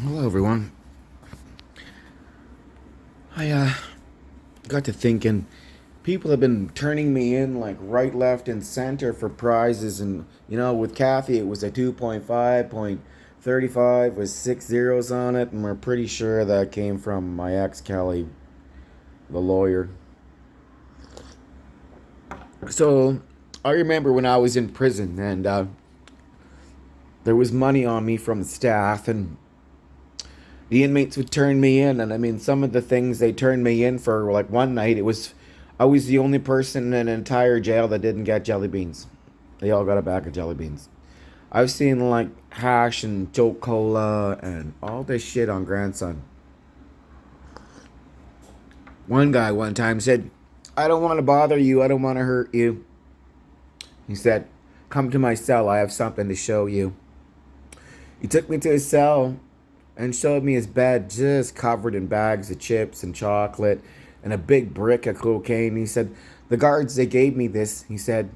Hello, everyone. I got to thinking. People have been turning me in like right, left, and center for prizes, and with Kathy, it was a 2.5.35 with 6 zeros on it, and we're pretty sure that came from my ex Kelly, the lawyer. So I remember when I was in prison, and there was money on me from the staff, and the inmates would turn me in, and I mean, some of the things they turned me in for, like one night, I was the only person in an entire jail that didn't get jelly beans. They all got a bag of jelly beans. I've seen like hash and Joe Cola and all this shit on Grandson. One guy one time said, "I don't want to bother you. I don't want to hurt you." He said, "Come to my cell. I have something to show you." He took me to his cell and showed me his bed just covered in bags of chips and chocolate and a big brick of cocaine. He said, "The guards, they gave me this," he said,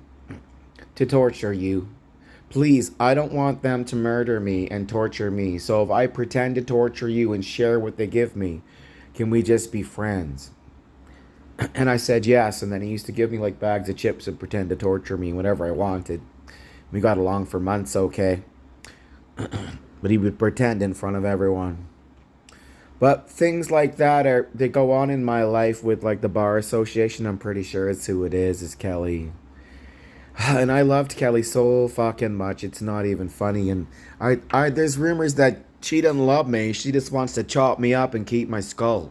"to torture you. Please, I don't want them to murder me and torture me. So if I pretend to torture you and share what they give me, can we just be friends?" And I said yes. And then he used to give me like bags of chips and pretend to torture me whenever I wanted. We got along for months, okay? But he would pretend in front of everyone. But things like that they go on in my life with like the bar association. I'm pretty sure it's who it is Kelly. And I loved Kelly so fucking much. It's not even funny. And I there's rumors that she doesn't love me. She just wants to chop me up and keep my skull.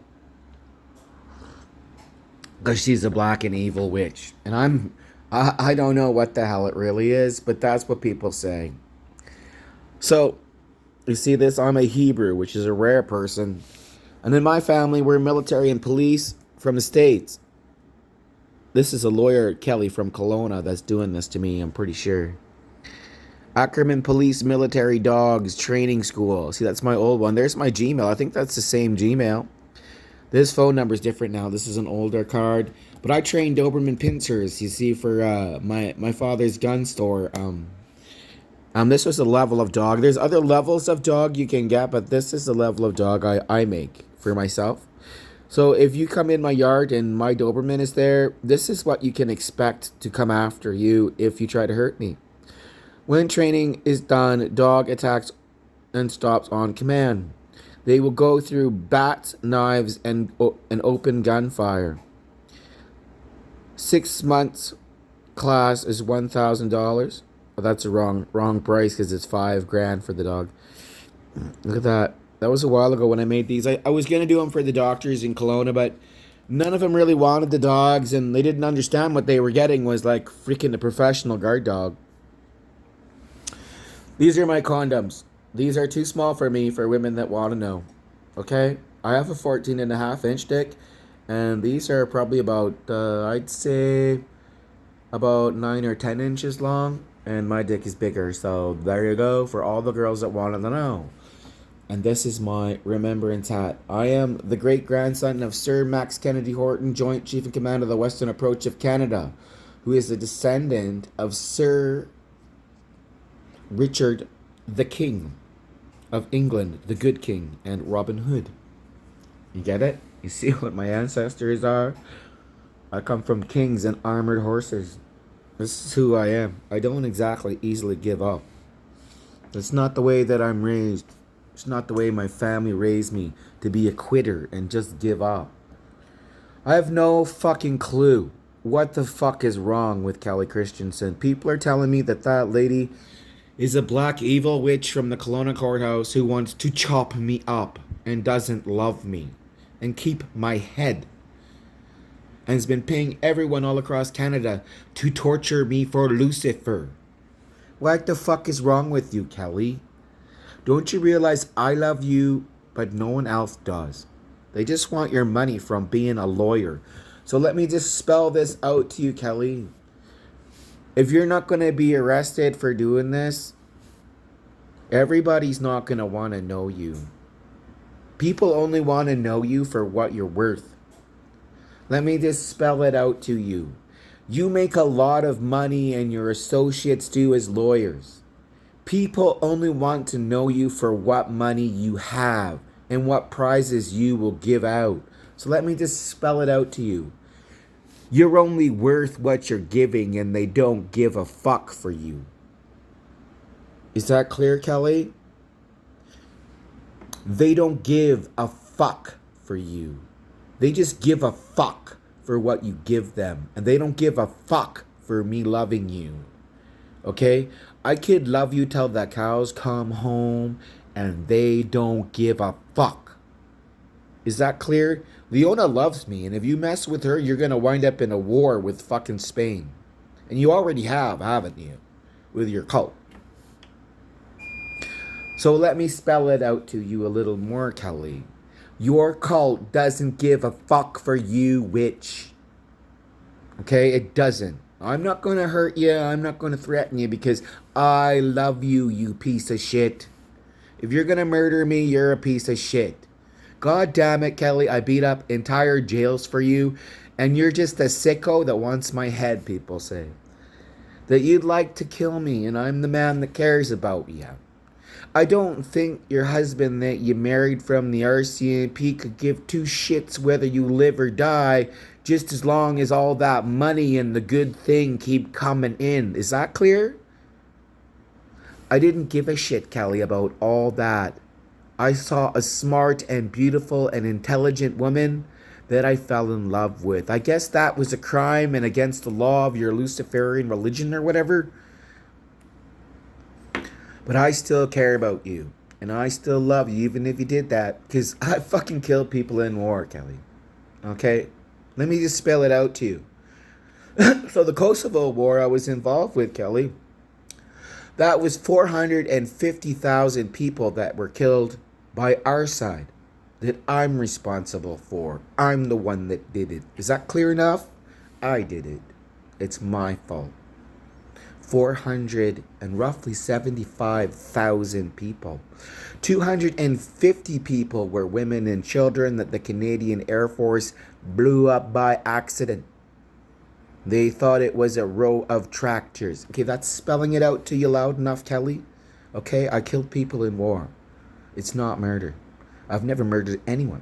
Because she's a black and evil witch. And I don't know what the hell it really is, but that's what people say. So, you see this? I'm a Hebrew, which is a rare person. And in my family, we're military and police from the States. This is a lawyer, Kelly, from Kelowna, that's doing this to me, I'm pretty sure. Ackerman Police Military Dogs Training School. See, that's my old one. There's my Gmail. I think that's the same Gmail. This phone number is different now. This is an older card. But I trained Doberman Pinschers, you see, for my father's gun store. This was the level of dog. There's other levels of dog you can get, but this is the level of dog I make for myself. So if you come in my yard and my Doberman is there, this is what you can expect to come after you if you try to hurt me. When training is done, dog attacks and stops on command. They will go through bats, knives, and open gunfire. 6 months class is $1,000. Oh, that's a wrong price because it's $5,000 for the dog. Look at that. That was a while ago when I made these. I was gonna do them for the doctors in Kelowna, but none of them really wanted the dogs, and they didn't understand what they were getting was like freaking a professional guard dog. These are my condoms. These are too small for me for women that want to know. Okay? I have a 14.5 inch dick, and these are probably about, I'd say, about 9 or 10 inches long, and my dick is bigger. So there you go for all the girls that want to know. And this is my remembrance hat. I am the great grandson of Sir Max Kennedy Horton, Joint Chief in Command of the Western Approach of Canada, who is a descendant of Sir Richard the King of England, the Good King, and Robin Hood. You get it? You see what my ancestors are? I come from kings and armored horses. This is who I am. I don't exactly easily give up. That's not the way that I'm raised. It's not the way my family raised me, to be a quitter and just give up. I have no fucking clue what the fuck is wrong with Kelly Christensen. People are telling me that that lady is a black evil witch from the Kelowna courthouse who wants to chop me up and doesn't love me and keep my head, and has been paying everyone all across Canada to torture me for Lucifer. What the fuck is wrong with you, Kelly? Don't you realize I love you, but no one else does? They just want your money from being a lawyer. So let me just spell this out to you, Kelly. If you're not going to be arrested for doing this, everybody's not going to want to know you. People only want to know you for what you're worth. Let me just spell it out to you. You make a lot of money and your associates do as lawyers. People only want to know you for what money you have and what prizes you will give out. So let me just spell it out to you. You're only worth what you're giving, and they don't give a fuck for you. Is that clear, Kelly? They don't give a fuck for you. They just give a fuck for what you give them. And they don't give a fuck for me loving you. Okay? I could love you till the cows come home, and they don't give a fuck. Is that clear? Leona loves me, and if you mess with her, you're going to wind up in a war with fucking Spain. And you already have, haven't you? With your cult. So let me spell it out to you a little more, Kelly. Your cult doesn't give a fuck for you, witch. Okay? It doesn't. I'm not going to hurt you. I'm not going to threaten you because I love you, you piece of shit. If you're going to murder me, you're a piece of shit. God damn it, Kelly. I beat up entire jails for you. And you're just a sicko that wants my head, people say. That you'd like to kill me, and I'm the man that cares about you. I don't think your husband that you married from the RCMP could give two shits whether you live or die, just as long as all that money and the good thing keep coming in. Is that clear? I didn't give a shit, Kelly, about all that. I saw a smart and beautiful and intelligent woman that I fell in love with. I guess that was a crime and against the law of your Luciferian religion or whatever. But I still care about you. And I still love you even if you did that. Because I fucking killed people in war, Kelly. Okay? Let me just spell it out to you. So the Kosovo War I was involved with, Kelly. That was 450,000 people that were killed by our side that I'm responsible for. I'm the one that did it. Is that clear enough? I did it. It's my fault. 400 and roughly 75,000 people. 250 people were women and children that the Canadian Air Force blew up by accident. They thought it was a row of tractors. Okay, that's spelling it out to you loud enough, Kelly? Okay, I killed people in war. It's not murder. I've never murdered anyone.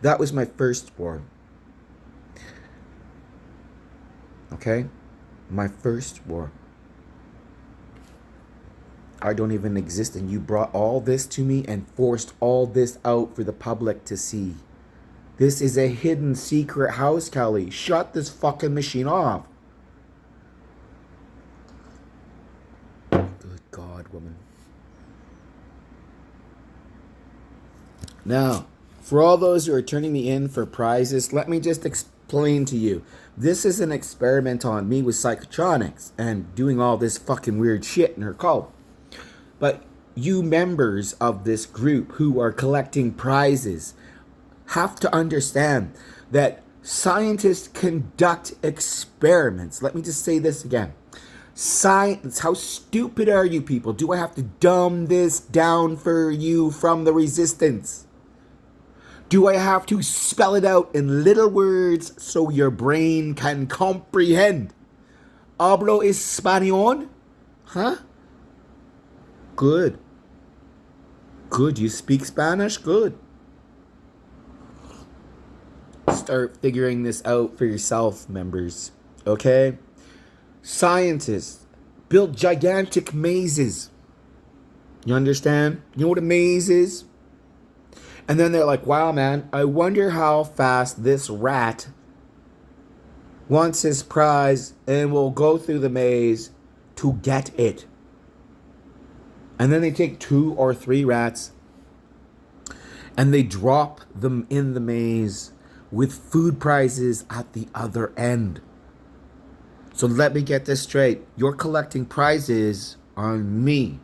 That was my first war. Okay? My first war. I don't even exist, and you brought all this to me and forced all this out for the public to see. This is a hidden secret house, Kelly. Shut this fucking machine off. Good God, woman. Now, for all those who are turning me in for prizes, let me just explain to you. This is an experiment on me with psychotronics and doing all this fucking weird shit in her cult. But you members of this group who are collecting prizes have to understand that scientists conduct experiments. Let me just say this again. Science, how stupid are you people? Do I have to dumb this down for you from the resistance? Do I have to spell it out in little words so your brain can comprehend? ¿Hablo español? Huh? Good. Good. You speak Spanish? Good. Start figuring this out for yourself, members. Okay? Scientists build gigantic mazes. You understand? You know what a maze is? And then they're like, wow, man, I wonder how fast this rat wants his prize and will go through the maze to get it. And then they take 2 or 3 rats and they drop them in the maze with food prizes at the other end. So let me get this straight. You're collecting prizes on me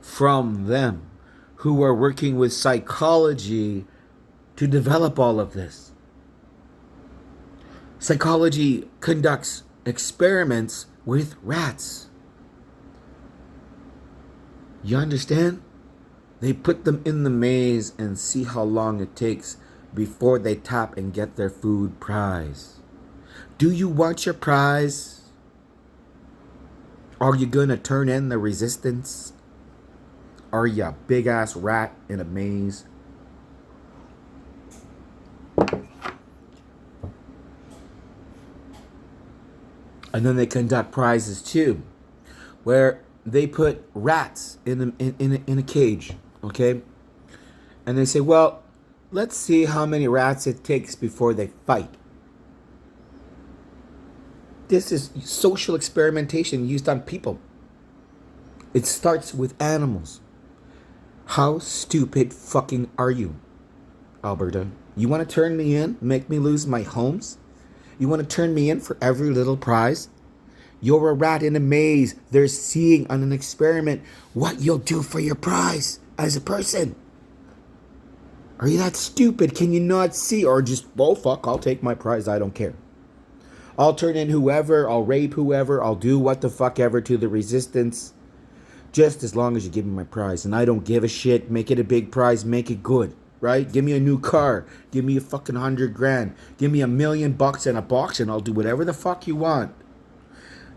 from them who are working with psychology to develop all of this. Psychology conducts experiments with rats. You understand? They put them in the maze and see how long it takes before they tap and get their food prize. Do you want your prize? Are you going to turn in the resistance? Are you a big ass rat in a maze? And then they conduct prizes too, where they put rats in a cage, okay? And they say, well, let's see how many rats it takes before they fight. This is social experimentation used on people. It starts with animals. How stupid fucking are you, Alberta? You want to turn me in, make me lose my homes? You want to turn me in for every little prize? You're a rat in a maze. They're seeing on an experiment what you'll do for your prize as a person. Are you that stupid? Can you not see? Or just, oh fuck, I'll take my prize. I don't care. I'll turn in whoever. I'll rape whoever. I'll do what the fuck ever to the resistance. Just as long as you give me my prize. And I don't give a shit. Make it a big prize. Make it good. Right? Give me a new car. Give me a fucking $100,000. Give me $1 million and a box and I'll do whatever the fuck you want.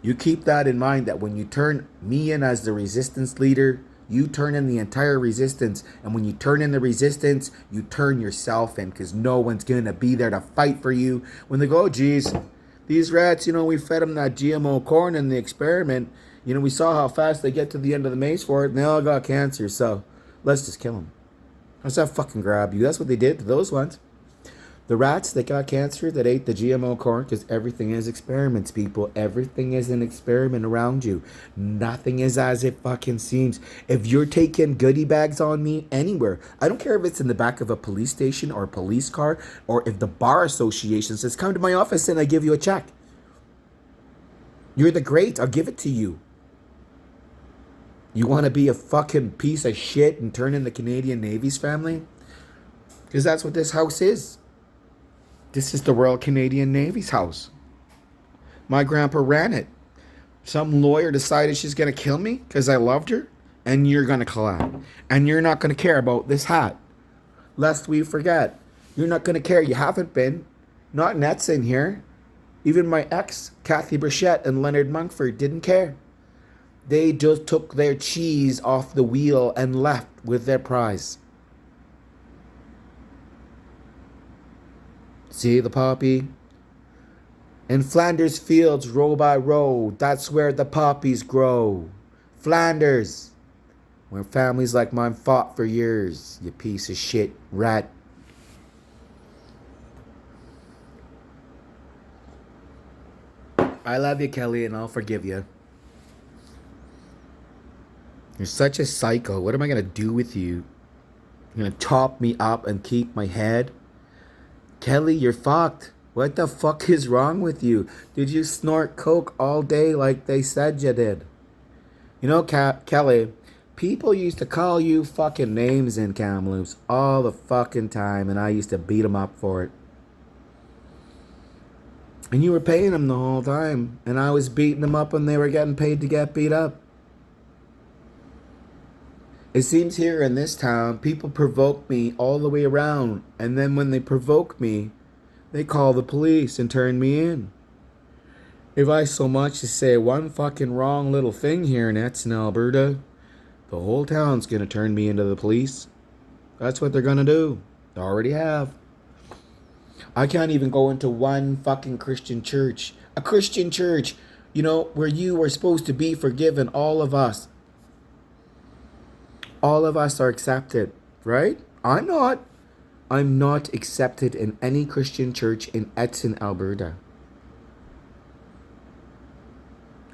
You keep that in mind, that when you turn me in as the resistance leader, you turn in the entire resistance. And when you turn in the resistance, you turn yourself in, because no one's going to be there to fight for you. When they go, oh, geez, these rats, we fed them that GMO corn in the experiment. We saw how fast they get to the end of the maze for it, and they all got cancer, so let's just kill them. Let's not fucking grab you. That's what they did to those ones. The rats that got cancer that ate the GMO corn, because everything is experiments, people. Everything is an experiment around you. Nothing is as it fucking seems. If you're taking goodie bags on me anywhere, I don't care if it's in the back of a police station or a police car, or if the bar association says, come to my office and I give you a check. You're the great. I'll give it to you. You want to be a fucking piece of shit and turn in the Canadian Navy's family? Because that's what this house is. This is the Royal Canadian Navy's house. My grandpa ran it. Some lawyer decided she's going to kill me because I loved her. And you're going to collapse. And you're not going to care about this hat. Lest we forget. You're not going to care. You haven't been. Not Nets in here. Even my ex, Kathy Burchette and Leonard Monkford, didn't care. They just took their cheese off the wheel and left with their prize. See the poppy? In Flanders fields, row by row, that's where the poppies grow. Flanders, where families like mine fought for years, you piece of shit rat. I love you, Kelly, and I'll forgive you. You're such a psycho. What am I going to do with you? You're going to top me up and keep my head? Kelly, you're fucked. What the fuck is wrong with you? Did you snort coke all day like they said you did? Kelly, people used to call you fucking names in Kamloops all the fucking time, and I used to beat them up for it. And you were paying them the whole time, and I was beating them up when they were getting paid to get beat up. It seems here in this town, people provoke me all the way around. And then when they provoke me, they call the police and turn me in. If I so much as say one fucking wrong little thing here in Edson, Alberta, the whole town's going to turn me into the police. That's what they're going to do. They already have. I can't even go into one fucking Christian church. A Christian church, where you are supposed to be forgiven, all of us. All of us are accepted, right? I'm not. I'm not accepted in any Christian church in Edson, Alberta.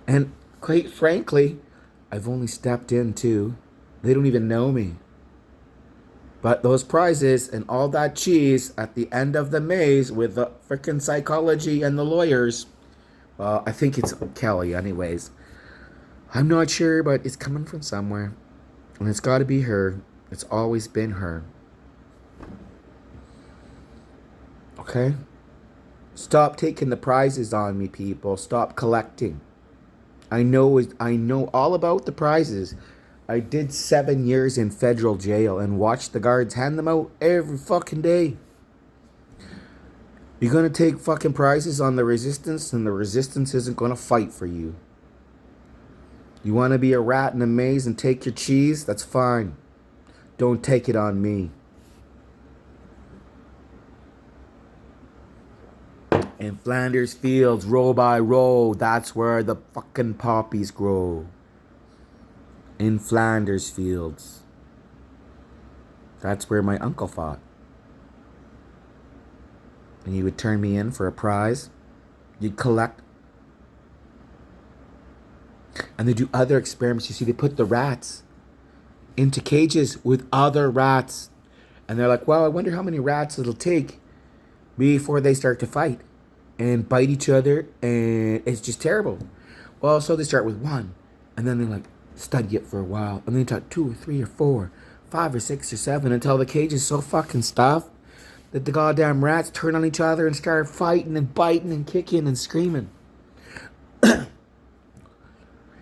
And quite frankly, I've only stepped in too. They don't even know me. But those prizes and all that cheese at the end of the maze with the frickin' psychology and the lawyers. Well, I think it's Kelly anyways. I'm not sure, but it's coming from somewhere. And it's got to be her. It's always been her. Okay? Stop taking the prizes on me, people. Stop collecting. I know all about the prizes. I did 7 years in federal jail and watched the guards hand them out every fucking day. You're going to take fucking prizes on the resistance, and the resistance isn't going to fight for you. You want to be a rat in a maze and take your cheese? That's fine. Don't take it on me. In Flanders fields, row by row, that's where the fucking poppies grow. In Flanders fields. That's where my uncle fought. And he would turn me in for a prize. You'd collect. And they do other experiments. You see, they put the rats into cages with other rats. And they're like, well, I wonder how many rats it'll take before they start to fight and bite each other. And it's just terrible. Well, so they start with one. And then they like study it for a while. And then they talk 2 or 3 or 4, 5 or 6 or 7 until the cage is so fucking stuffed that the goddamn rats turn on each other and start fighting and biting and kicking and screaming.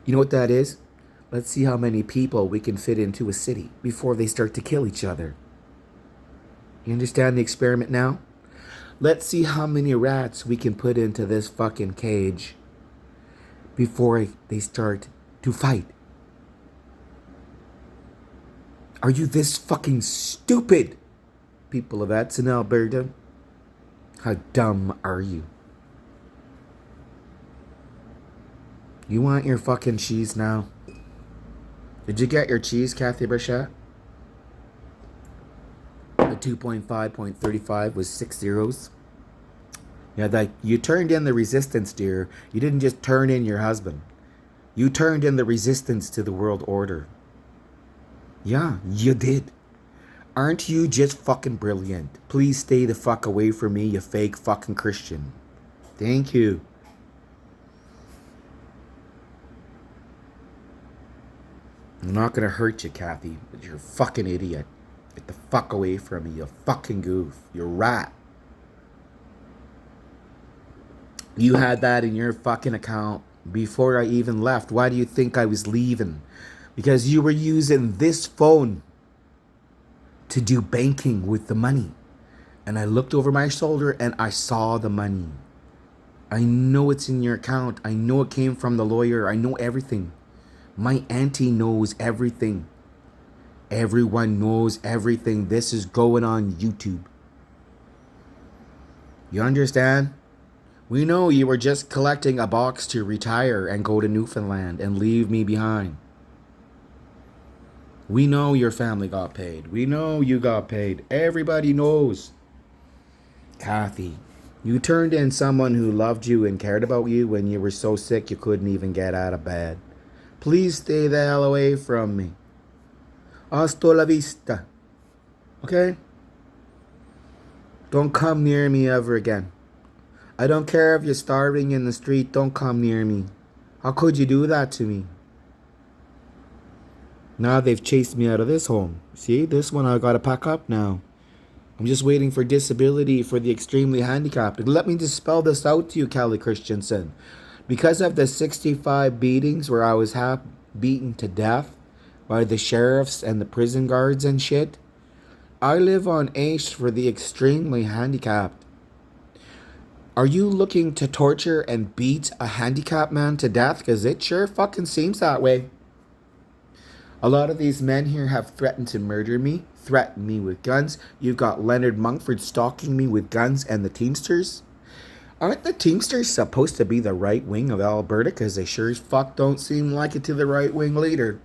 You know what that is? Let's see how many people we can fit into a city before they start to kill each other. You understand the experiment now? Let's see how many rats we can put into this fucking cage before they start to fight. Are you this fucking stupid, people of Edson, Alberta? How dumb are you? You want your fucking cheese now? Did you get your cheese, Kathy Burchett? The 2.5.35 was 6 zeros. Yeah, that you turned in the resistance, dear. You didn't just turn in your husband. You turned in the resistance to the world order. Yeah, you did. Aren't you just fucking brilliant? Please stay the fuck away from me, you fake fucking Christian. Thank you. I'm not gonna hurt you, Kathy, but you're a fucking idiot. Get the fuck away from me, you fucking goof. You're a rat. You had that in your fucking account before I even left. Why do you think I was leaving? Because you were using this phone to do banking with the money. And I looked over my shoulder and I saw the money. I know it's in your account. I know it came from the lawyer. I know everything. My auntie knows everything. Everyone knows everything. This is going on YouTube. You understand? We know you were just collecting a box to retire and go to Newfoundland and leave me behind. We know your family got paid. We know you got paid. Everybody knows. Kathy, you turned in someone who loved you and cared about you when you were so sick you couldn't even get out of bed. Please stay the hell away from me. Hasta la vista. Okay? Don't come near me ever again. I don't care if you're starving in the street. Don't come near me. How could you do that to me? Now they've chased me out of this home. See, this one I gotta pack up now. I'm just waiting for disability for the extremely handicapped. Let me just spell this out to you, Kelly Christensen. Because of the 65 beatings where I was beaten to death by the sheriffs and the prison guards and shit, I live on ACE for the extremely handicapped. Are you looking to torture and beat a handicapped man to death? Because it sure fucking seems that way. A lot of these men here have threatened to murder me, threatened me with guns. You've got Leonard Monkford stalking me with guns and the Teamsters. Aren't the Teamsters supposed to be the right wing of Alberta? Because they sure as fuck don't seem like it to the right wing leader.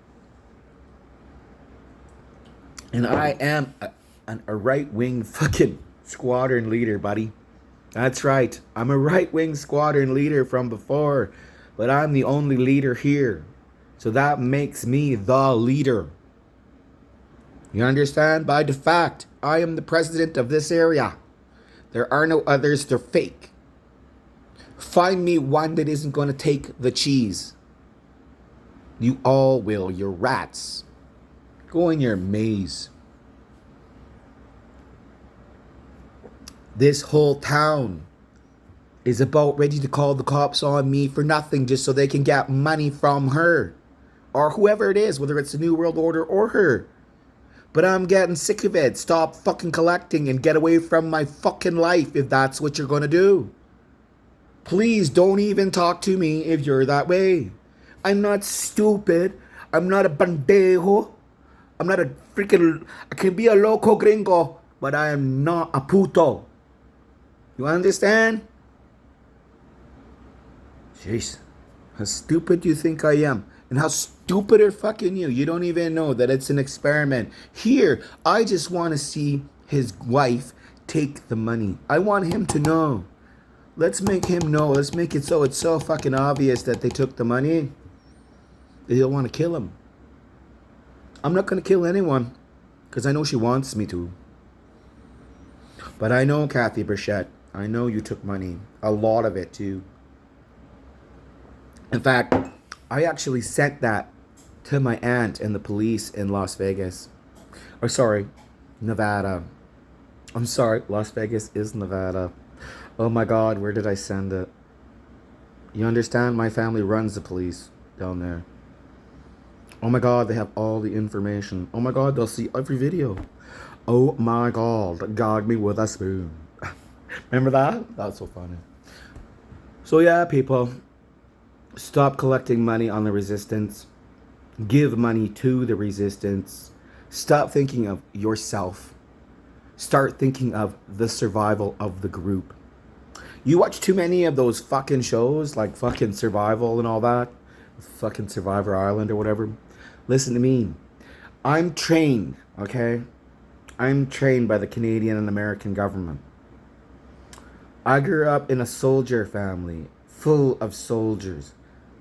And I am a right wing fucking squadron leader, buddy. That's right. I'm a right wing squadron leader from before. But I'm the only leader here. So that makes me the leader. You understand? By de fact, I am the president of this area. There are no others. They're fake. Find me one that isn't going to take the cheese. You all will. You're rats. Go in your maze. This whole town is about ready to call the cops on me for nothing just so they can get money from her. Or whoever it is, whether it's the New World Order or her. But I'm getting sick of it. Stop fucking collecting and get away from my fucking life if that's what you're going to do. Please don't even talk to me if you're that way. I'm not stupid. I'm not a bandejo. I'm not a freaking... I can be a loco gringo, but I am not a puto. You understand? Jeez. How stupid do you think I am? And how stupid are fucking you? You don't even know that it's an experiment. Here, I just want to see his wife take the money. I want him to know. Let's make him know. Let's make it so it's so fucking obvious that they took the money. They'll want to kill him. I'm not going to kill anyone because I know she wants me to. But I know, Kathy Burchett, I know you took money. A lot of it, too. In fact, I actually sent that to my aunt and the police in Las Vegas. Or sorry, Nevada. I'm sorry, Las Vegas is Nevada. Oh my God, where did I send it? You understand? My family runs the police down there. Oh my God, they have all the information. Oh my God, they'll see every video. Oh my God, gag me with a spoon. Remember that? That's so funny. So yeah, people, stop collecting money on the resistance. Give money to the resistance. Stop thinking of yourself. Start thinking of the survival of the group. You watch too many of those fucking shows, like fucking Survival and all that. Fucking Survivor Island or whatever. Listen to me. I'm trained, okay? I'm trained by the Canadian and American government. I grew up in a soldier family, full of soldiers.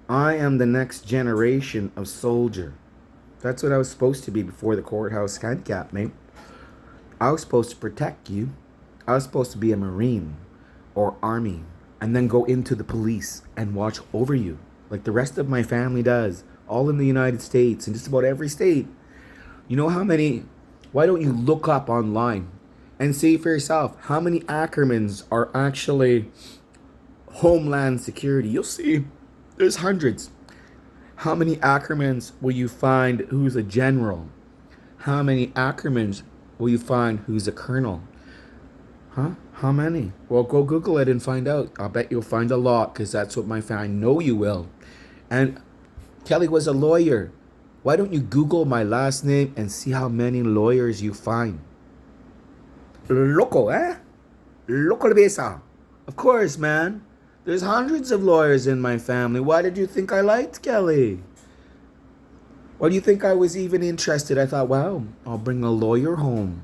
I am the next generation of soldier. That's what I was supposed to be before the courthouse handicapped me. I was supposed to protect you. I was supposed to be a Marine or Army and then go into the police and watch over you like the rest of my family does, all in the United States and just about every state. You know how many... Why don't you look up online and see for yourself how many Ackermans are actually Homeland Security? You'll see there's hundreds. How many Ackermans will you find who's a general? How many Ackermans will you find who's a colonel? Huh? How many? Well, go Google it and find out. I'll bet you'll find a lot because that's what my family... I know you will. And Kelly was a lawyer. Why don't you Google my last name and see how many lawyers you find? Loco, eh? Loco Besa. Of course, man. There's hundreds of lawyers in my family. Why did you think I liked Kelly? Why do you think I was even interested? I thought, wow, I'll bring a lawyer home.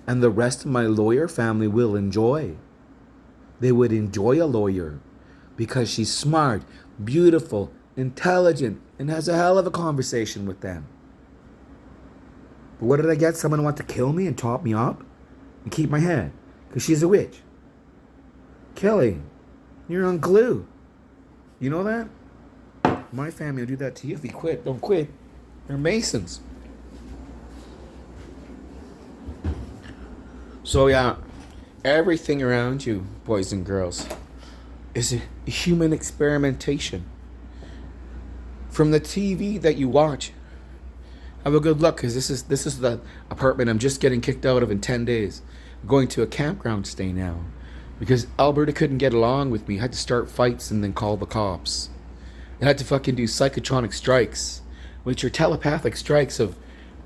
And the rest of my lawyer family will enjoy. They would enjoy a lawyer. Because she's smart, beautiful, intelligent, and has a hell of a conversation with them. But what did I get? Someone who want to kill me and top me up? And keep my head. Because she's a witch. Kelly, you're on glue. You know that? My family will do that to you if you quit. Don't quit. They're Masons. So yeah, everything around you, boys and girls, is a human experimentation. From the TV that you watch, have a good look, because this is the apartment I'm just getting kicked out of in 10 days. I'm going to a campground stay now. Because Alberta couldn't get along with me. I had to start fights and then call the cops. I had to fucking do psychotronic strikes, which are telepathic strikes of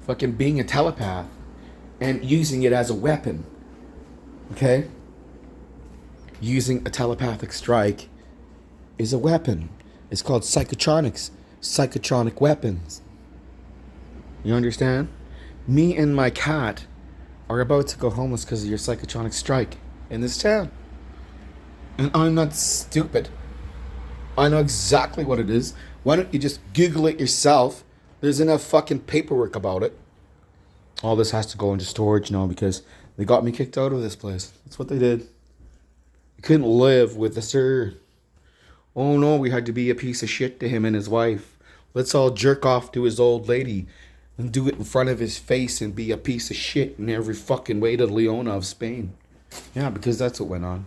fucking being a telepath and using it as a weapon. Okay? Using a telepathic strike is a weapon. It's called psychotronics. Psychotronic weapons. You understand? Me and my cat are about to go homeless because of your psychotronic strike in this town. And I'm not stupid. I know exactly what it is. Why don't you just Google it yourself? There's enough fucking paperwork about it. All this has to go into storage now because they got me kicked out of this place. That's what they did. I couldn't live with the sir. Oh no, we had to be a piece of shit to him and his wife. Let's all jerk off to his old lady and do it in front of his face and be a piece of shit in every fucking way to Leona of Spain. Yeah, because that's what went on.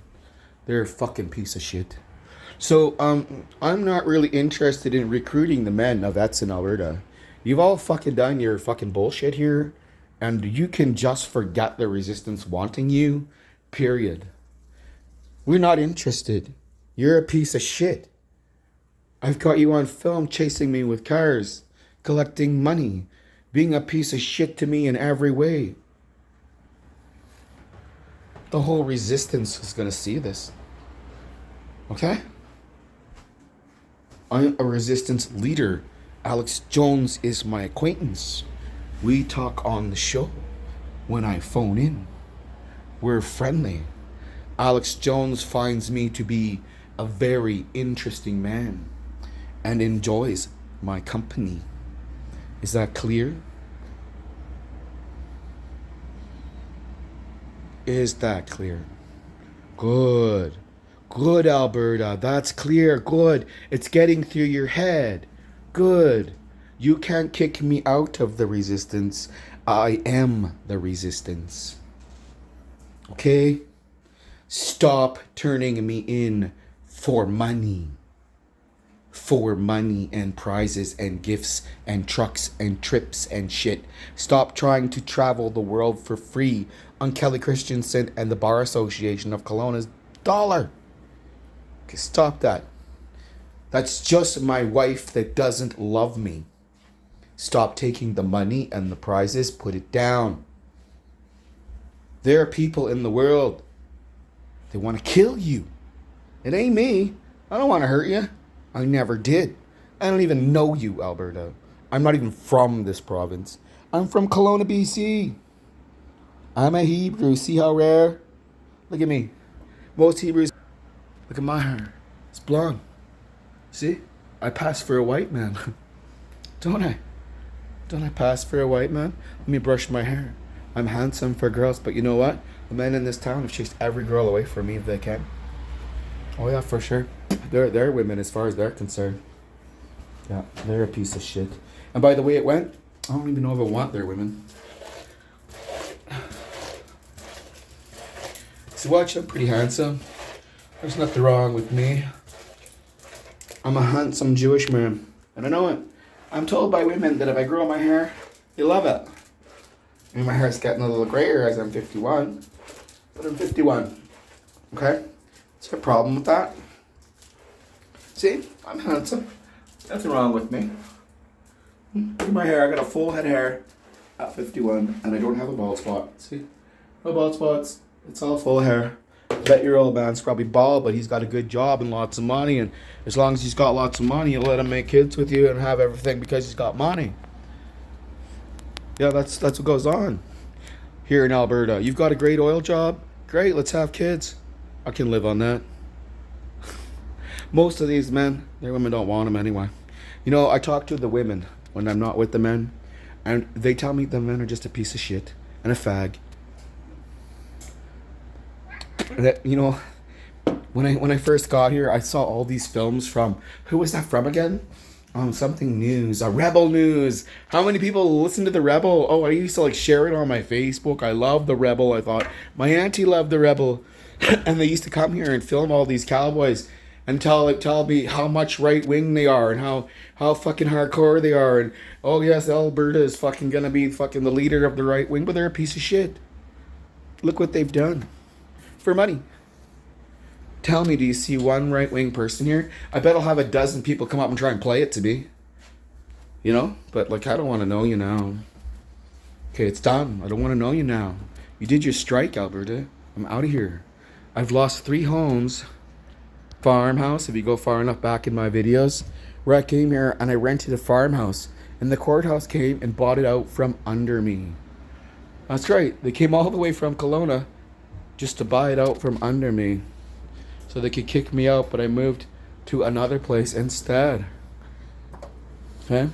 They're a fucking piece of shit. So, I'm not really interested in recruiting the men of that's in Alberta. You've all fucking done your fucking bullshit here, and you can just forget the resistance wanting you, period. We're not interested. You're a piece of shit. I've got you on film chasing me with cars, collecting money, being a piece of shit to me in every way. The whole resistance is going to see this. Okay? I'm a resistance leader. Alex Jones is my acquaintance. We talk on the show when I phone in. We're friendly. Alex Jones finds me to be a very interesting man and enjoys my company. Is that clear? Is that clear? Good. Good, Alberta. That's clear. Good. It's getting through your head. Good. You can't kick me out of the resistance. I am the resistance. Okay? Stop turning me in for money. For money and prizes and gifts and trucks and trips and shit. Stop trying to travel the world for free on Kelly Christensen and the Bar Association of Kelowna's dollar. Okay, stop that. That's just my wife that doesn't love me. Stop taking the money and the prizes. Put it down. There are people in the world. They want to kill you. It ain't me. I don't want to hurt you. I never did. I don't even know you, Alberta. I'm not even from this province. I'm from Kelowna, BC. I'm a Hebrew. See how rare? Look at me. Most Hebrews... Look at my hair. It's blonde. See? I pass for a white man. Don't I? Don't I pass for a white man? Let me brush my hair. I'm handsome for girls, but you know what? The men in this town have chased every girl away from me if they can. Oh yeah, for sure. They're women as far as they're concerned. Yeah, they're a piece of shit. And by the way it went, I don't even know if I want their women. See, watch, I'm pretty handsome. There's nothing wrong with me. I'm a handsome Jewish man. And I know it. I'm told by women that if I grow my hair, they love it. And my hair's getting a little grayer as I'm 51. But I'm 51. Okay? Is there a problem with that? See? I'm handsome. Nothing wrong with me. Look at my hair. I got a full head of hair at 51. And I don't have a bald spot. See? No bald spots. It's all full hair. I bet your old man's probably bald, but he's got a good job and lots of money. And as long as he's got lots of money, you'll let him make kids with you and have everything because he's got money. Yeah, that's what goes on here in Alberta. You've got a great oil job. Great, let's have kids. I can live on that. Most of these men, their women don't want them anyway. You know, I talk to the women when I'm not with the men, and they tell me the men are just a piece of shit and a fag. That, you know, when I first got here, I saw all these films from, who was that from again? Something news, Rebel News. How many people listen to the Rebel? Oh, I used to like share it on my Facebook. I love the Rebel. I thought my auntie loved the Rebel, and they used to come here and film all these cowboys and tell me how much right wing they are and how fucking hardcore they are, and oh yes, Alberta is fucking gonna be fucking the leader of the right wing, but they're a piece of shit. Look what they've done for money. Tell me, do you see one right-wing person here? I bet I'll have a dozen people come up and try and play it to me. You know? But, like, I don't want to know you now. Okay, it's done. I don't want to know you now. You did your strike, Alberta. I'm out of here. I've lost 3 homes. Farmhouse, if you go far enough back in my videos, where I came here and I rented a farmhouse. And the courthouse came and bought it out from under me. That's right. They came all the way from Kelowna just to buy it out from under me. So they could kick me out, but I moved to another place instead. Okay?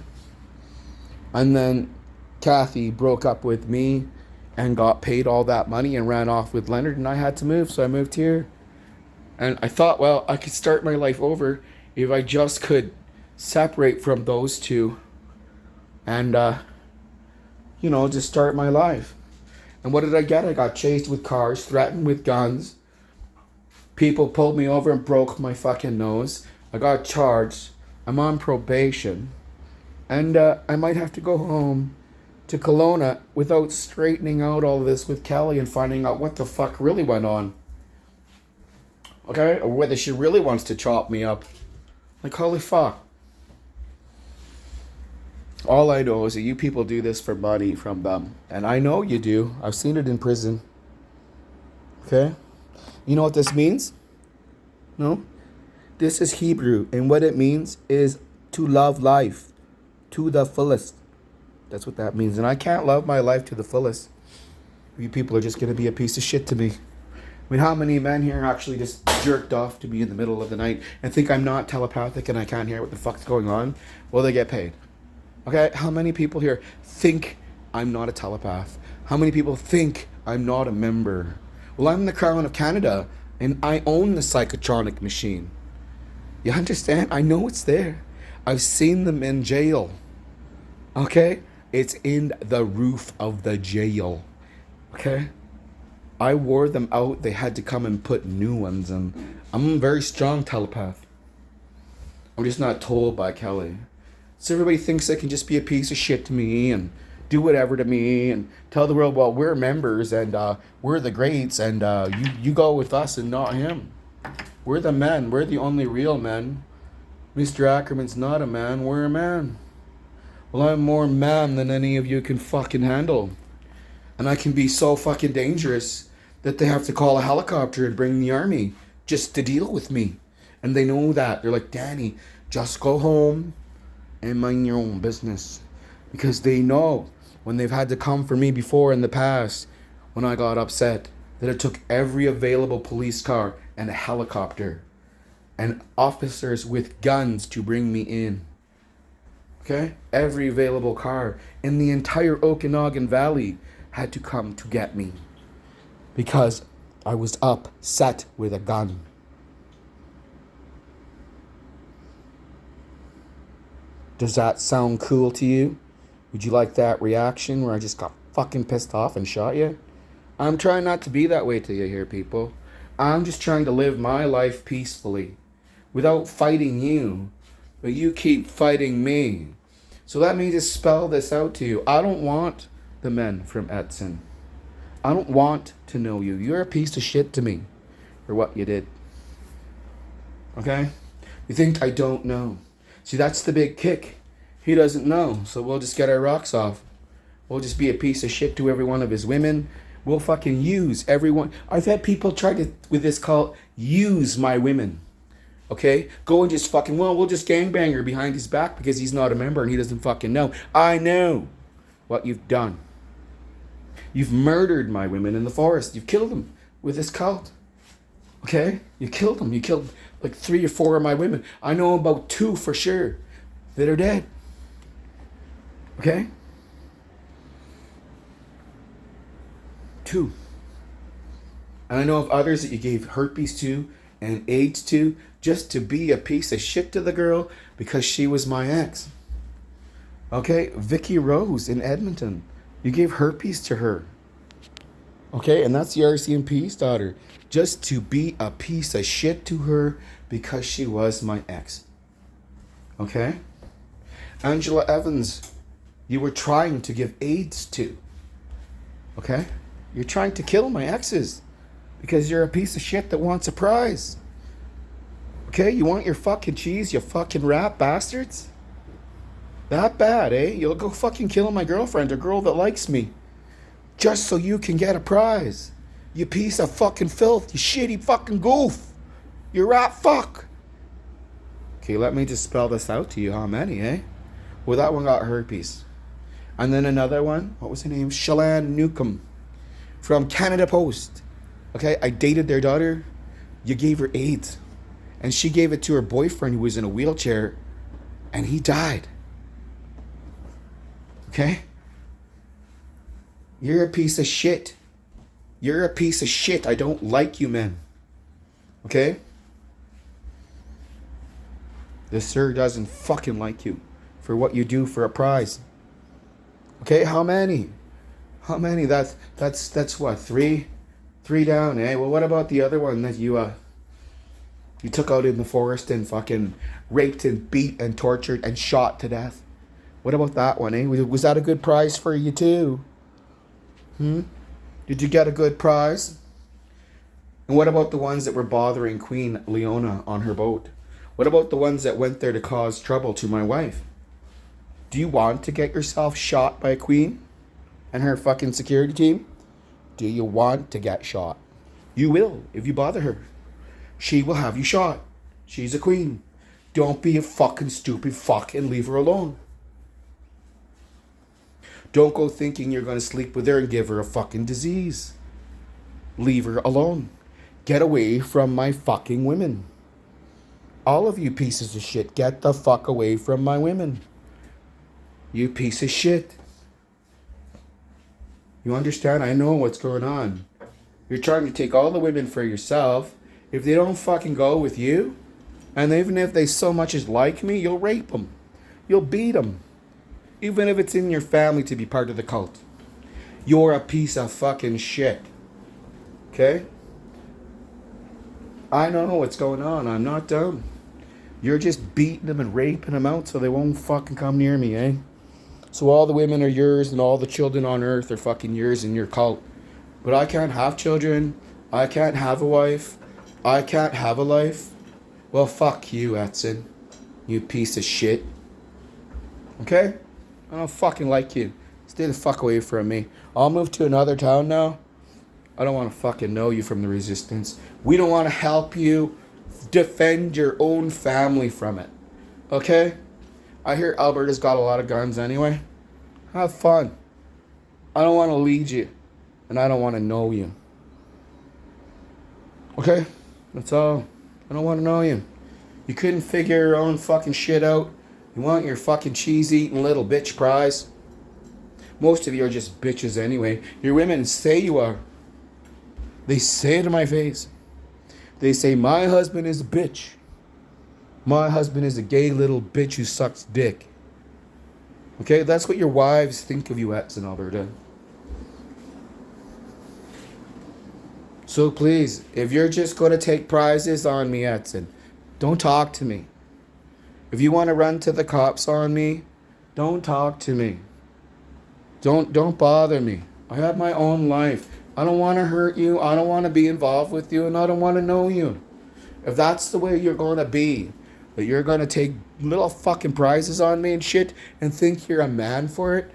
And then Kathy broke up with me and got paid all that money and ran off with Leonard, and I had to move, so I moved here. And I thought, well, I could start my life over if I just could separate from those two and, you know, just start my life. And what did I get? I got chased with cars, threatened with guns. People pulled me over and broke my fucking nose. I got charged. I'm on probation. And I might have to go home to Kelowna without straightening out all this with Kelly and finding out what the fuck really went on. Okay? Or whether she really wants to chop me up. Like, holy fuck. All I know is that you people do this for money from them. And I know you do. I've seen it in prison. Okay? You know what this means? No? This is Hebrew. And what it means is to love life to the fullest. That's what that means. And I can't love my life to the fullest. You people are just going to be a piece of shit to me. I mean, how many men here actually just jerked off to me in the middle of the night and think I'm not telepathic and I can't hear what the fuck's going on? Well, they get paid. Okay? How many people here think I'm not a telepath? How many people think I'm not a member? Well, I'm the Crown of Canada and I own the psychotronic machine. You understand? I know it's there. I've seen them in jail. Okay? It's in the roof of the jail. Okay? I wore them out. They had to come and put new ones in. I'm a very strong telepath. I'm just not told by Kelly. So everybody thinks they can just be a piece of shit to me and do whatever to me and tell the world, well, we're members and we're the greats and you go with us and not him. We're the men. We're the only real men. Mr. Ackerman's not a man. We're a man. Well, I'm more man than any of you can fucking handle. And I can be so fucking dangerous that they have to call a helicopter and bring the army just to deal with me. And they know that. They're like, Danny, just go home and mind your own business. Because they know when they've had to come for me before in the past, when I got upset, that it took every available police car and a helicopter and officers with guns to bring me in. Okay? Every available car in the entire Okanagan Valley had to come to get me because I was upset with a gun. Does that sound cool to you? Would you like that reaction where I just got fucking pissed off and shot you? I'm trying not to be that way to you here, people. I'm just trying to live my life peacefully without fighting you, but you keep fighting me. So let me just spell this out to you. I don't want the men from Edson. I don't want to know you. You're a piece of shit to me for what you did. Okay? You think I don't know. See, that's the big kick. He doesn't know, so we'll just get our rocks off. We'll just be a piece of shit to every one of his women. We'll fucking use everyone. I've had people try to, with this cult, use my women. Okay? Go and just fucking, well, we'll just gangbang her behind his back because he's not a member and he doesn't fucking know. I know what you've done. You've murdered my women in the forest. You've killed them with this cult. Okay? You killed them. You killed like 3 or 4 of my women. I know about 2 for sure that are dead. Okay? 2. And I know of others that you gave herpes to and AIDS to just to be a piece of shit to the girl because she was my ex. Okay? Vicky Rose in Edmonton. You gave herpes to her. Okay? And that's the RCMP's daughter. Just to be a piece of shit to her because she was my ex. Okay? Angela Evans, you were trying to give AIDS to. Okay? You're trying to kill my exes because you're a piece of shit that wants a prize. Okay? You want your fucking cheese, you fucking rat bastards? That bad, eh? You'll go fucking kill my girlfriend, a girl that likes me, just so you can get a prize. You piece of fucking filth, you shitty fucking goof. You rat fuck. Okay, let me just spell this out to you. How many, eh? Well, that one got herpes. And then another one, what was her name? Shalane Newcomb from Canada Post. Okay, I dated their daughter. You gave her AIDS. And she gave it to her boyfriend who was in a wheelchair. And he died. Okay? You're a piece of shit. You're a piece of shit. I don't like you, men. Okay? The sir doesn't fucking like you for what you do for a prize. Okay, how many? How many? That's what, 3? 3 down, eh? Well, what about the other one that you took out in the forest and fucking raped and beat and tortured and shot to death? What about that one, eh? Was that a good prize for you too? Did you get a good prize? And what about the ones that were bothering Queen Leona on her boat? What about the ones that went there to cause trouble to my wife? Do you want to get yourself shot by a queen and her fucking security team? Do you want to get shot? You will if you bother her. She will have you shot. She's a queen. Don't be a fucking stupid fuck and leave her alone. Don't go thinking you're going to sleep with her and give her a fucking disease. Leave her alone. Get away from my fucking women. All of you pieces of shit, get the fuck away from my women. You piece of shit. You understand? I know what's going on. You're trying to take all the women for yourself. If they don't fucking go with you, and even if they so much as like me, you'll rape them. You'll beat them. Even if it's in your family to be part of the cult. You're a piece of fucking shit. Okay? I don't know what's going on. I'm not dumb. You're just beating them and raping them out so they won't fucking come near me, eh? So all the women are yours and all the children on earth are fucking yours in your cult. But I can't have children. I can't have a wife. I can't have a life. Well, fuck you, Edson. You piece of shit. Okay? I don't fucking like you. Stay the fuck away from me. I'll move to another town now. I don't want to fucking know you from the resistance. We don't want to help you defend your own family from it. Okay? I hear Alberta's got a lot of guns anyway. Have fun. I don't want to lead you. And I don't want to know you. Okay? That's all. I don't want to know you. You couldn't figure your own fucking shit out. You want your fucking cheese-eating little bitch prize? Most of you are just bitches anyway. Your women say you are. They say it to my face. They say, my husband is a bitch. My husband is a gay little bitch who sucks dick. Okay? That's what your wives think of you at in Alberta. So please, if you're just going to take prizes on me, Edson, don't talk to me. If you want to run to the cops on me, don't talk to me. Don't bother me. I have my own life. I don't want to hurt you. I don't want to be involved with you, and I don't want to know you. If that's the way you're going to be, that you're going to take little fucking prizes on me and shit and think you're a man for it,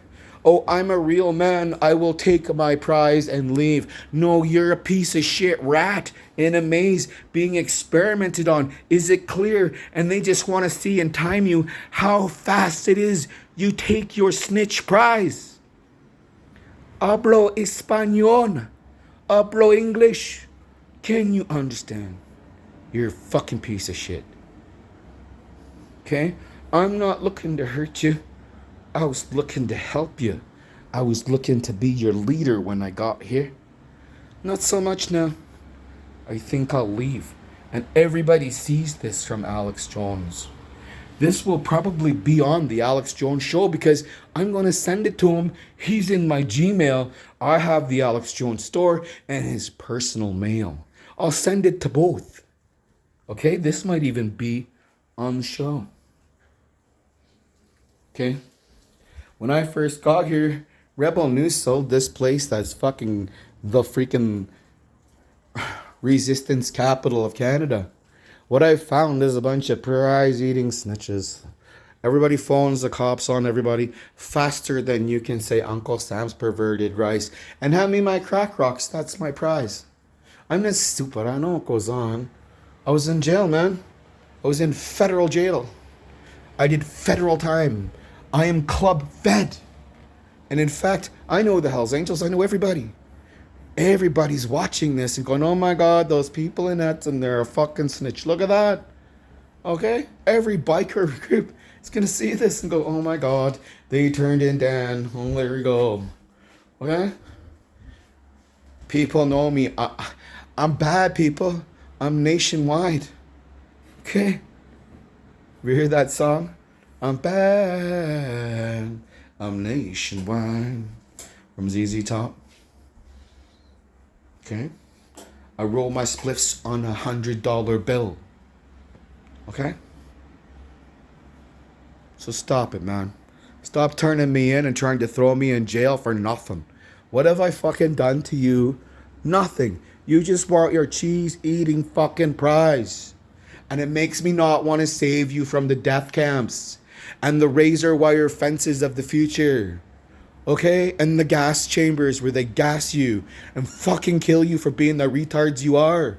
oh, I'm a real man. I will take my prize and leave. No, you're a piece of shit rat in a maze being experimented on. Is it clear? And they just want to see and time you how fast it is you take your snitch prize. Hablo español. Hablo English. Can you understand? You're a fucking piece of shit. Okay? I'm not looking to hurt you. I was looking to help you. I was looking to be your leader when I got here. Not so much now. I think I'll leave. And everybody sees this from Alex Jones. This will probably be on the Alex Jones show because I'm going to send it to him. He's in my Gmail. I have the Alex Jones store and his personal mail. I'll send it to both. Okay? This might even be on the show. Okay? When I first got here, Rebel News sold this place that's fucking the freaking resistance capital of Canada. What I found is a bunch of prize-eating snitches. Everybody phones the cops on everybody faster than you can say Uncle Sam's perverted rice. And hand me my crack rocks. That's my prize. I'm not stupid. I know what goes on. I was in jail, man. I was in federal jail. I did federal time. I am club fed. And in fact, I know the Hells Angels. I know everybody. Everybody's watching this and going, oh my God, those people in that and they're a fucking snitch. Look at that. Okay? Every biker group is going to see this and go, oh my God, they turned in Dan. Oh, there we go. Okay? People know me. I'm bad, people. I'm nationwide. Okay? You hear that song? I'm bad. I'm nationwide. From ZZ Top. Okay? I roll my spliffs on $100 bill. Okay? So stop it, man. Stop turning me in and trying to throw me in jail for nothing. What have I fucking done to you? Nothing. You just want your cheese-eating fucking prize. And it makes me not want to save you from the death camps and the razor wire fences of the future. Okay? And the gas chambers where they gas you and fucking kill you for being the retards you are.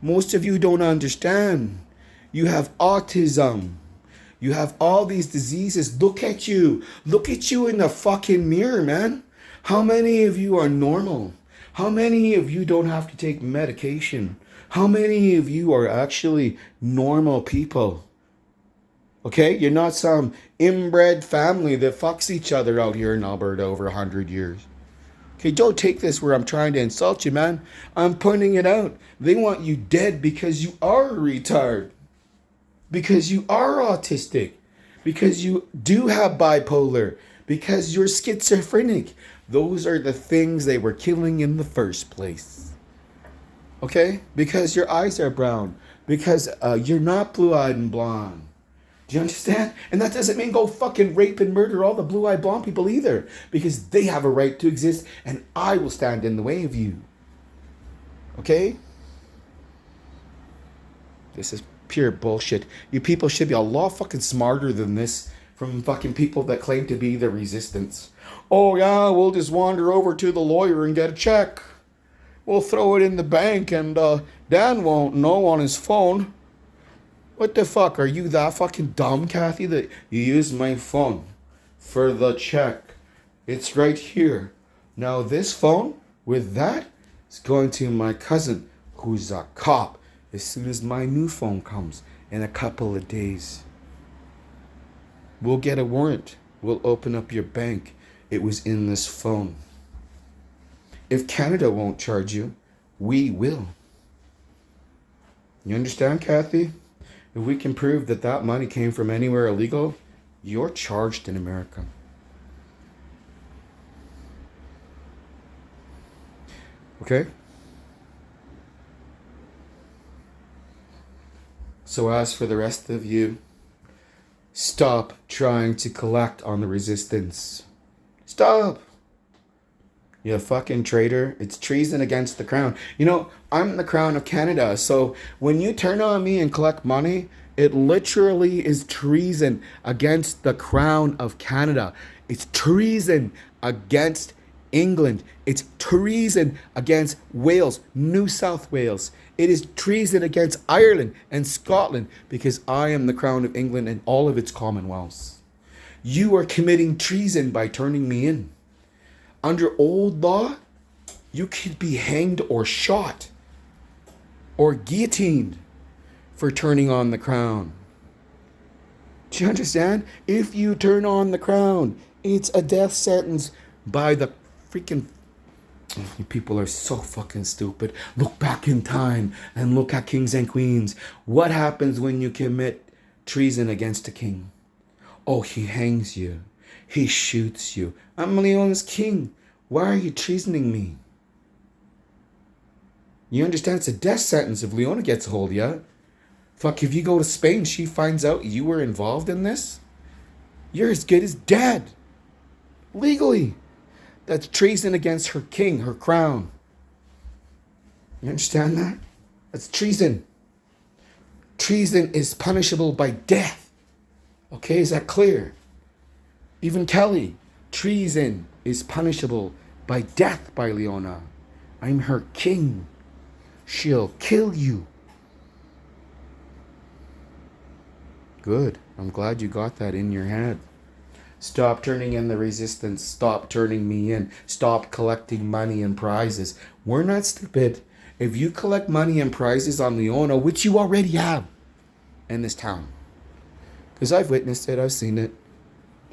Most of you don't understand. You have autism. You have all these diseases. Look at you. Look at you in the fucking mirror, man. How many of you are normal? How many of you don't have to take medication? How many of you are actually normal people? Okay? You're not some inbred family that fucks each other out here in Alberta over 100 years. Okay, don't take this where I'm trying to insult you, man. I'm pointing it out. They want you dead because you are a retard. Because you are autistic. Because you do have bipolar. Because you're schizophrenic. Those are the things they were killing in the first place. Okay? Because your eyes are brown. Because you're not blue-eyed and blonde. Do you understand? And that doesn't mean go fucking rape and murder all the blue-eyed blonde people either. Because they have a right to exist and I will stand in the way of you. Okay? This is pure bullshit. You people should be a lot fucking smarter than this from fucking people that claim to be the resistance. Oh yeah, we'll just wander over to the lawyer and get a check. We'll throw it in the bank and Dan won't know on his phone. What the fuck? Are you that fucking dumb, Kathy, that you use my phone for the check? It's right here. Now this phone with that is going to my cousin who's a cop as soon as my new phone comes in a couple of days. We'll get a warrant. We'll open up your bank. It was in this phone. If Canada won't charge you, we will. You understand, Kathy? If we can prove that that money came from anywhere illegal, you're charged in America. Okay? So as for the rest of you, stop trying to collect on the resistance. Stop! You fucking traitor. It's treason against the crown. You know, I'm the crown of Canada. So when you turn on me and collect money, it literally is treason against the crown of Canada. It's treason against England. It's treason against Wales, New South Wales. It is treason against Ireland and Scotland because I am the crown of England and all of its commonwealths. You are committing treason by turning me in. Under old law, you could be hanged or shot or guillotined for turning on the crown. Do you understand? If you turn on the crown, it's a death sentence by the freaking... You people are so fucking stupid. Look back in time and look at kings and queens. What happens when you commit treason against a king? Oh, he hangs you. He shoots you. I'm Leona's king. Why are you treasoning me? You understand? It's a death sentence if Leona gets a hold of you. Fuck, if you go to Spain, she finds out you were involved in this. You're as good as dead. Legally. That's treason against her king, her crown. You understand that? That's treason. Treason is punishable by death. Okay, is that clear? Even Kelly, treason is punishable by death by Leona. I'm her king. She'll kill you. Good. I'm glad you got that in your head. Stop turning in the resistance. Stop turning me in. Stop collecting money and prizes. We're not stupid. If you collect money and prizes on Leona, which you already have in this town, because I've witnessed it, I've seen it.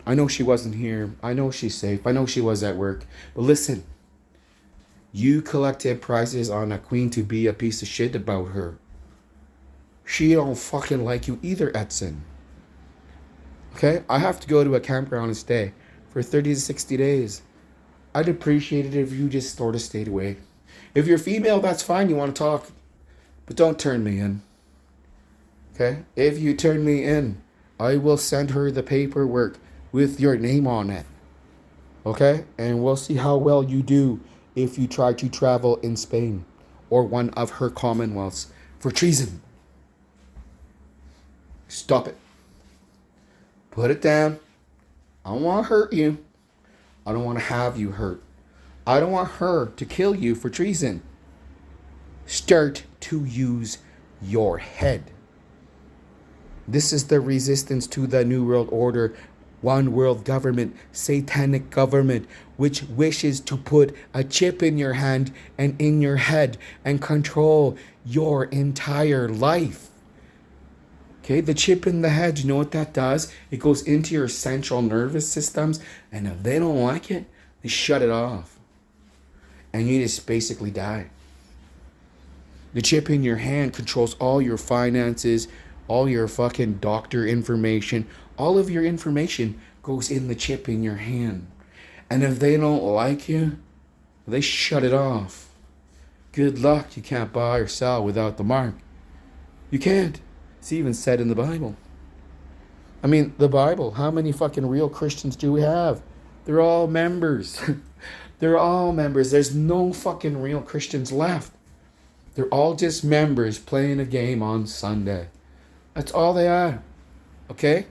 I know she wasn't here. I know she's safe. I know she was at work. But listen, you collected prizes on a queen to be a piece of shit about her. She don't fucking like you either, Edson. Okay? I have to go to a campground and stay for 30 to 60 days. I'd appreciate it if you just sort of stayed away. If you're female, that's fine. You want to talk. But don't turn me in. Okay? If you turn me in, I will send her the paperwork with your name on it. Okay? And we'll see how well you do if you try to travel in Spain or one of her commonwealths for treason. Stop it. Put it down. I don't want to hurt you. I don't want to have you hurt. I don't want her to kill you for treason. Start to use your head. This is the resistance to the New World Order, one world government, satanic government, which wishes to put a chip in your hand and in your head and control your entire life. Okay, the chip in the head, you know what that does? It goes into your central nervous systems, and if they don't like it, they shut it off. And you just basically die. The chip in your hand controls all your finances, all your fucking doctor information. All of your information goes in the chip in your hand. And if they don't like you, they shut it off. Good luck. You can't buy or sell without the mark. You can't. It's even said in the Bible. I mean, the Bible, how many fucking real Christians do we have? They're all members. They're all members. There's no fucking real Christians left. They're all just members playing a game on Sunday. That's all they are. Okay?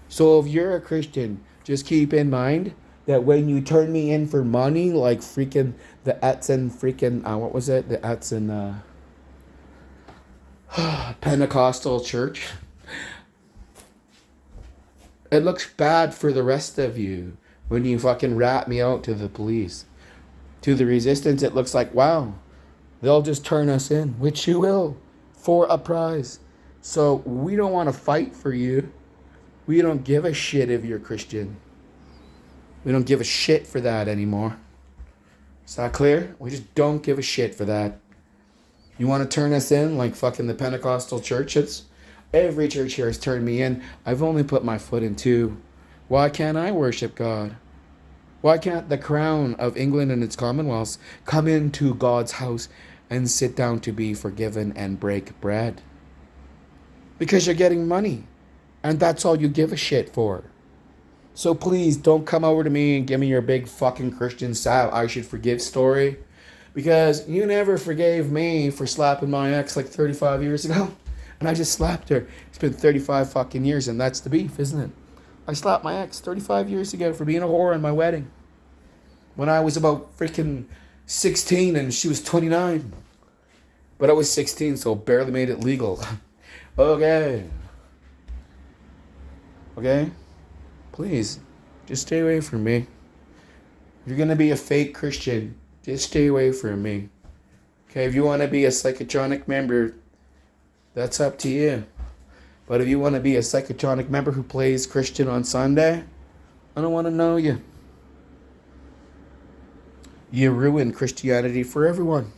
So if you're a Christian, just keep in mind that when you turn me in for money, like freaking the Etson freaking, what was it? The Etson Pentecostal church. It looks bad for the rest of you when you fucking rat me out to the police. To the resistance, it looks like, wow, they'll just turn us in, which you will, for a prize. So we don't want to fight for you. We don't give a shit if you're Christian. We don't give a shit for that anymore. Is that clear? We just don't give a shit for that. You want to turn us in like fucking the Pentecostal churches? Every church here has turned me in. I've only put my foot in two. Why can't I worship God? Why can't the crown of England and its commonwealths come into God's house and sit down to be forgiven and break bread? Because you're getting money. And that's all you give a shit for. So please don't come over to me and give me your big fucking Christian I should forgive story. Because you never forgave me for slapping my ex like 35 years ago. And I just slapped her. It's been 35 fucking years and that's the beef, isn't it? I slapped my ex 35 years ago for being a whore on my wedding. When I was about freaking 16 and she was 29. But I was 16, so barely made it legal. Okay. Okay? Please, just stay away from me. If you're going to be a fake Christian, just stay away from me. Okay, if you want to be a psychotronic member, that's up to you. But if you want to be a psychotronic member who plays Christian on Sunday, I don't want to know you. You ruin Christianity for everyone.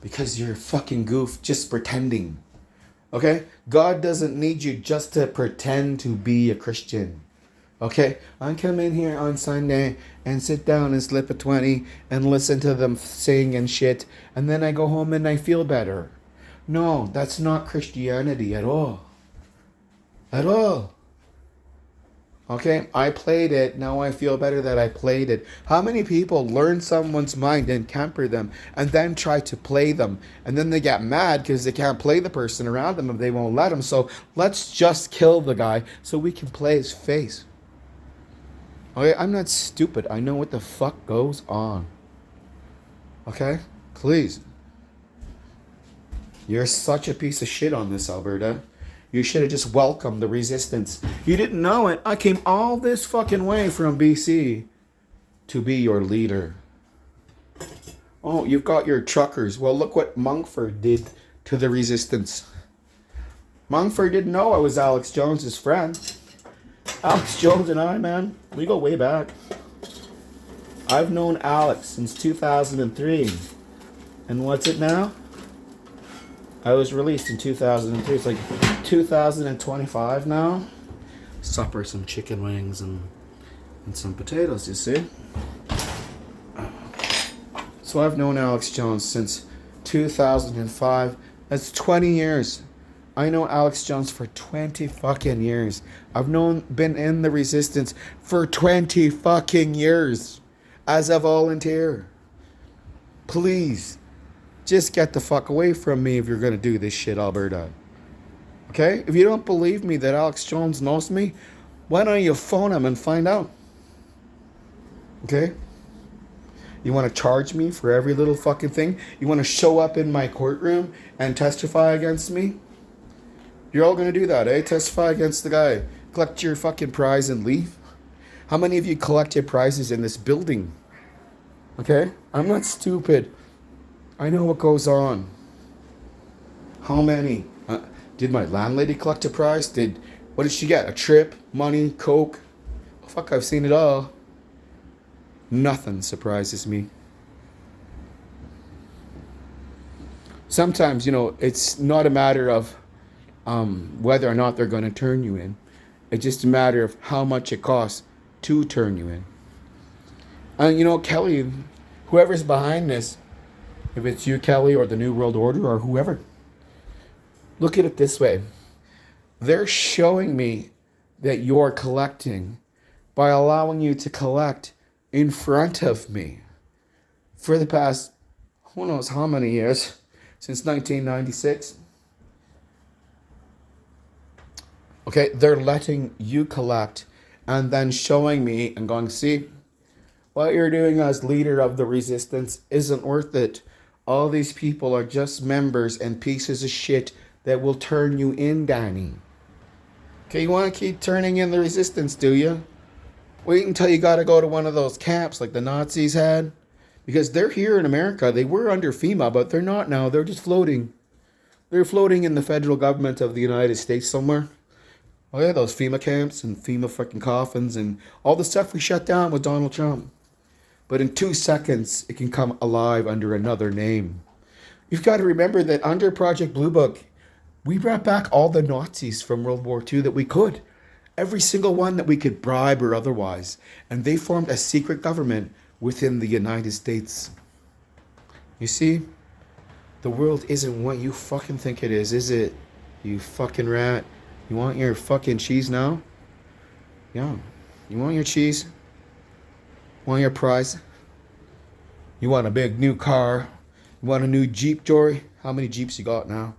Because you're a fucking goof just pretending. Okay? God doesn't need you just to pretend to be a Christian. Okay? I come in here on Sunday and sit down and slip a 20 and listen to them sing and shit. And then I go home and I feel better. No, that's not Christianity at all. At all. Okay? I played it. Now I feel better that I played it. How many people learn someone's mind and camper them and then try to play them? And then they get mad because they can't play the person around them if they won't let them. So let's just kill the guy so we can play his face. Okay? I'm not stupid. I know what the fuck goes on. Okay? Please. You're such a piece of shit on this, Alberta. You should have just welcomed the resistance. You didn't know it. I came all this fucking way from BC to be your leader. Oh, you've got your truckers. Well, look what Monkford did to the resistance. Monkford didn't know I was Alex Jones's friend. Alex Jones and I, man, we go way back. I've known Alex since 2003. And what's it now? I was released in 2003. It's like 2025 now. Supper, some chicken wings and some potatoes, you see. So I've known Alex Jones since 2005. That's 20 years. I know Alex Jones for 20 fucking years. Been in the resistance for 20 fucking years as a volunteer. Please. Just get the fuck away from me if you're going to do this shit, Alberta. Okay? If you don't believe me that Alex Jones knows me, why don't you phone him and find out? Okay? You want to charge me for every little fucking thing? You want to show up in my courtroom and testify against me? You're all going to do that, eh? Testify against the guy. Collect your fucking prize and leave? How many of you collected prizes in this building? Okay? I'm not stupid. I know what goes on. How many? Did my landlady collect a prize? What did she get? A trip? Money? Coke? Oh, fuck, I've seen it all. Nothing surprises me. Sometimes, it's not a matter of whether or not they're going to turn you in. It's just a matter of how much it costs to turn you in. And Kelly, whoever's behind this, if it's you, Kelly, or the New World Order, or whoever, look at it this way. They're showing me that you're collecting by allowing you to collect in front of me for the past, who knows how many years, since 1996. Okay, they're letting you collect and then showing me and going, see, what you're doing as leader of the resistance isn't worth it. All these people are just members and pieces of shit that will turn you in, Danny. Okay, you want to keep turning in the resistance, do you? Wait until you got to go to one of those camps like the Nazis had. Because they're here in America. They were under FEMA, but they're not now. They're just floating. They're floating in the federal government of the United States somewhere. Oh yeah, those FEMA camps and FEMA fucking coffins and all the stuff we shut down with Donald Trump. But in 2 seconds, it can come alive under another name. You've got to remember that under Project Blue Book, we brought back all the Nazis from World War II that we could. Every single one that we could bribe or otherwise. And they formed a secret government within the United States. You see, the world isn't what you fucking think it is it? You fucking rat. You want your fucking cheese now? Yeah. You want your cheese? Want your prize? You want a big new car? You want a new Jeep, Jory? How many Jeeps you got now?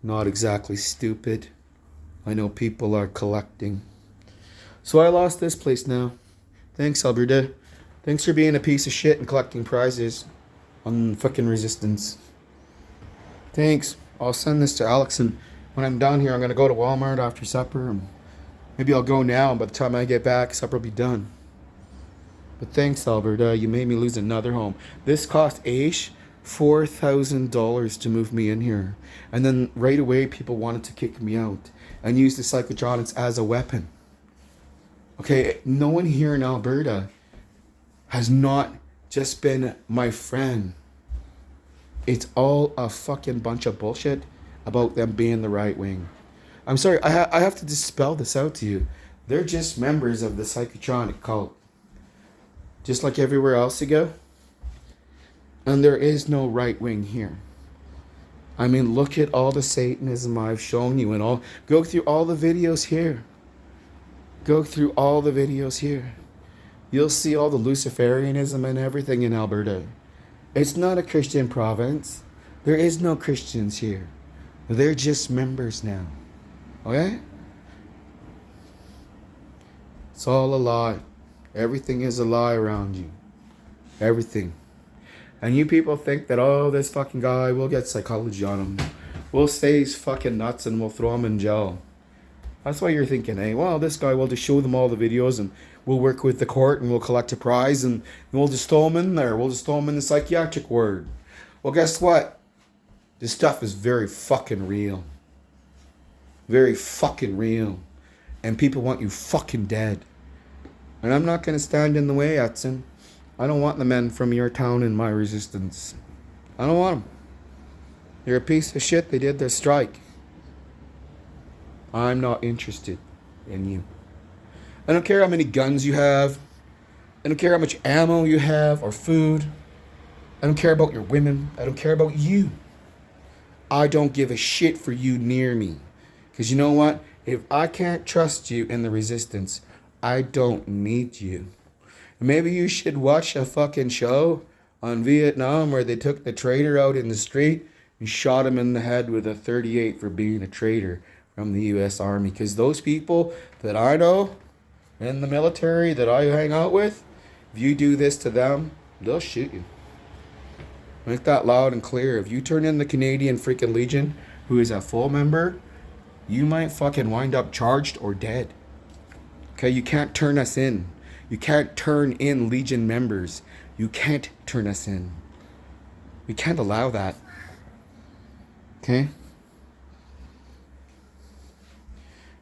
Not exactly stupid. I know people are collecting. So I lost this place now. Thanks, Alberta. Thanks for being a piece of shit and collecting prizes on fucking resistance. Thanks. I'll send this to Alex, and when I'm done here, I'm going to go to Walmart after supper. And maybe I'll go now, and by the time I get back, supper will be done. But thanks, Alberta. You made me lose another home. This cost Aish $4,000 to move me in here. And then right away, people wanted to kick me out and use the psychotronics as a weapon. Okay, no one here in Alberta has not just been my friend. It's all a fucking bunch of bullshit about them being the right wing. I'm sorry, I have to dispel this out to you. They're just members of the psychotronic cult. Just like everywhere else you go. And there is no right wing here. I mean, look at all the Satanism I've shown you and all. Go through all the videos here. Go through all the videos here. You'll see all the Luciferianism and everything in Alberta. It's not a Christian province. There is no Christians here. They're just members now. Okay? It's all a lie. Everything is a lie around you. Everything. And you people think that, oh, this fucking guy, we'll get psychology on him. We'll say he's fucking nuts and we'll throw him in jail. That's why you're thinking, hey, well, this guy, we'll just show them all the videos and we'll work with the court and we'll collect a prize and we'll just throw him in there. We'll just throw him in the psychiatric ward. Well, guess what? This stuff is very fucking real. Very fucking real. And people want you fucking dead. And I'm not going to stand in the way, Edson. I don't want the men from your town in my resistance. I don't want them. They're a piece of shit. They did their strike. I'm not interested in you. I don't care how many guns you have. I don't care how much ammo you have or food. I don't care about your women. I don't care about you. I don't give a shit for you near me. Because you know what? If I can't trust you in the resistance, I don't need you. Maybe you should watch a fucking show on Vietnam where they took the traitor out in the street and shot him in the head with a 38 for being a traitor from the U.S. Army. Because those people that I know in the military that I hang out with, if you do this to them, they'll shoot you. Make that loud and clear. If you turn in the Canadian freaking Legion, who is a full member, you might fucking wind up charged or dead. Okay, you can't turn us in. You can't turn in Legion members. You can't turn us in. We can't allow that. Okay?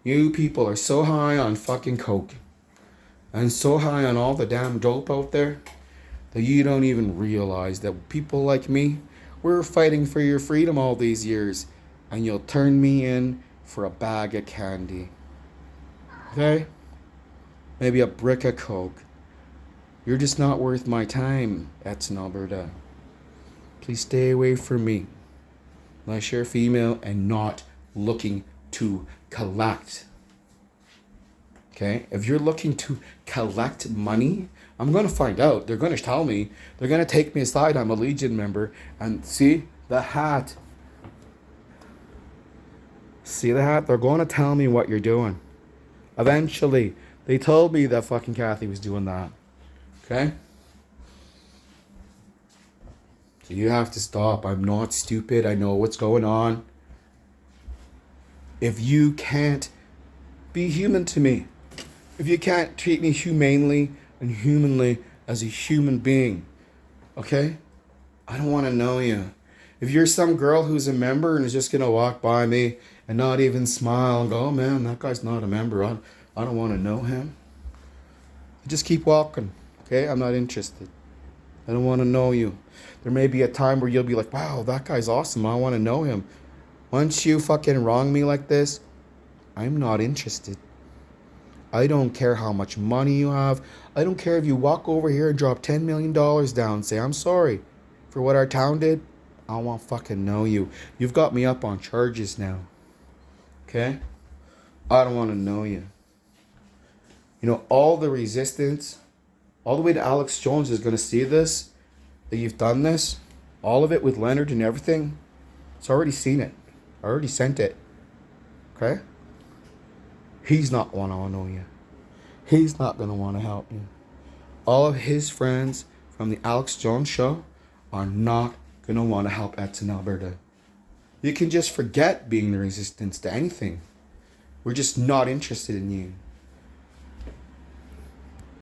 You people are so high on fucking coke and so high on all the damn dope out there that you don't even realize that people like me, we're fighting for your freedom all these years, and you'll turn me in for a bag of candy. Okay? Maybe a brick of coke. You're just not worth my time, Edson, Alberta. Please stay away from me. Unless you're female and not looking to collect. Okay? If you're looking to collect money, I'm going to find out. They're going to tell me. They're going to take me aside. I'm a Legion member. And see the hat. See the hat? They're going to tell me what you're doing. Eventually. They told me that fucking Kathy was doing that. Okay? So you have to stop. I'm not stupid. I know what's going on. If you can't be human to me, if you can't treat me humanely and humanly as a human being, okay? I don't want to know you. If you're some girl who's a member and is just going to walk by me and not even smile and go, oh man, that guy's not a member. I don't want to know him. Just keep walking, okay? I'm not interested. I don't want to know you. There may be a time where you'll be like, wow, that guy's awesome. I want to know him. Once you fucking wrong me like this, I'm not interested. I don't care how much money you have. I don't care if you walk over here and drop $10 million down and say, I'm sorry for what our town did. I don't want to fucking know you. You've got me up on charges now. Okay? I don't want to know you. You know, all the resistance, all the way to Alex Jones is going to see this, that you've done this, all of it with Leonard and everything. It's already seen it. I already sent it. Okay? He's not going to know you. He's not going to want to help you. All of his friends from the Alex Jones show are not going to want to help Edson, Alberta. You can just forget being the resistance to anything. We're just not interested in you.